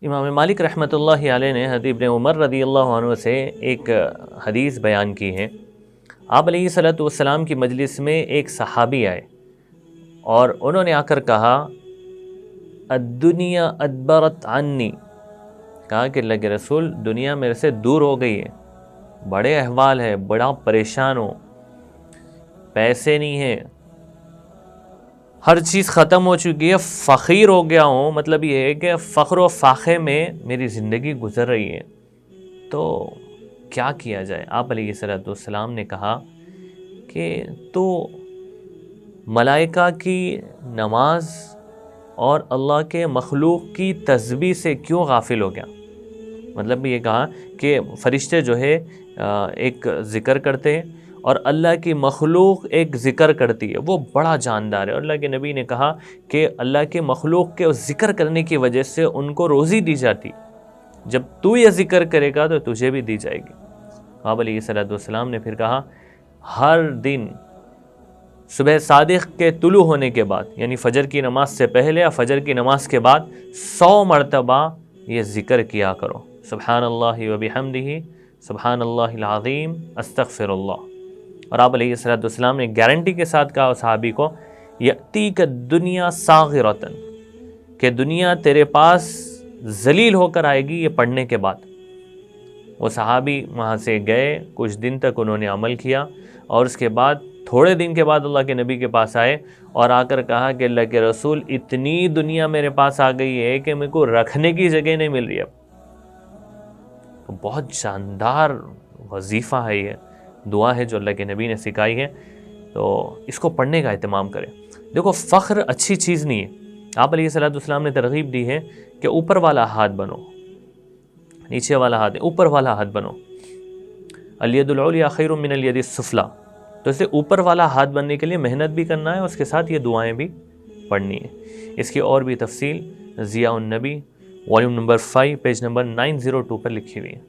امام مالک رحمۃ اللہ علیہ نے حضرت ابن عمر رضی اللہ عنہ سے ایک حدیث بیان کی ہے۔ آپ علیہ صلوٰۃ والسلام کی مجلس میں ایک صحابی آئے اور انہوں نے آ کر کہا الدنیا ادبرت عنی، کہا کہ اللہ کے رسول دنیا میرے سے دور ہو گئی ہے، بڑے احوال ہے، بڑا پریشان ہوں، پیسے نہیں ہیں، ہر چیز ختم ہو چکی ہے، فقیر ہو گیا ہوں، مطلب یہ ہے کہ فخر و فاخے میں میری زندگی گزر رہی ہے، تو کیا کیا جائے؟ آپ علیہ صلوٰۃ والسلام نے کہا کہ تو ملائکہ کی نماز اور اللہ کے مخلوق کی تسبیح سے کیوں غافل ہو گیا؟ مطلب یہ کہا کہ فرشتے جو ہے ایک ذکر کرتے ہیں اور اللہ کی مخلوق ایک ذکر کرتی ہے، وہ بڑا جاندار ہے، اور اللہ کے نبی نے کہا کہ اللہ کے مخلوق کے ذکر کرنے کی وجہ سے ان کو روزی دی جاتی، جب تو یہ ذکر کرے گا تو تجھے بھی دی جائے گی۔ آپ علیہ صلوٰۃ والسلام نے پھر کہا ہر دن صبح صادق کے طلوع ہونے کے بعد، یعنی فجر کی نماز سے پہلے یا فجر کی نماز کے بعد 100 مرتبہ یہ ذکر کیا کرو، سبحان اللہ و بحمدہ، سبحان اللہ العظیم، استغفر اللہ۔ اور آپ علیہ الصلوۃ والسلام نے گارنٹی کے ساتھ کہا صحابی کو یأتیک الدنیا صاغرۃ، کہ دنیا تیرے پاس ذلیل ہو کر آئے گی یہ پڑھنے کے بعد۔ وہ صحابی وہاں سے گئے، کچھ دن تک انہوں نے عمل کیا، اور اس کے بعد تھوڑے دن کے بعد اللہ کے نبی کے پاس آئے اور آ کر کہا کہ اللہ کے رسول اتنی دنیا میرے پاس آ گئی ہے کہ میرے کو رکھنے کی جگہ نہیں مل رہی اب۔ بہت شاندار وظیفہ ہے، یہ دعا ہے جو اللہ کے نبی نے سکھائی ہے، تو اس کو پڑھنے کا اہتمام کریں۔ دیکھو فخر اچھی چیز نہیں ہے، آپ علیہ صلوٰۃ والسلام نے ترغیب دی ہے کہ اوپر والا ہاتھ بنو، نیچے والا ہاتھ، اوپر والا ہاتھ بنو، الید العلیٰ خیر من الید السفلیٰ، تو اسے اوپر والا ہاتھ بننے کے لیے محنت بھی کرنا ہے، اس کے ساتھ یہ دعائیں بھی پڑھنی ہے۔ اس کی اور بھی تفصیل ضیاء النبی والیوم نمبر 5 پیج نمبر 902 پر لکھی ہوئی ہے۔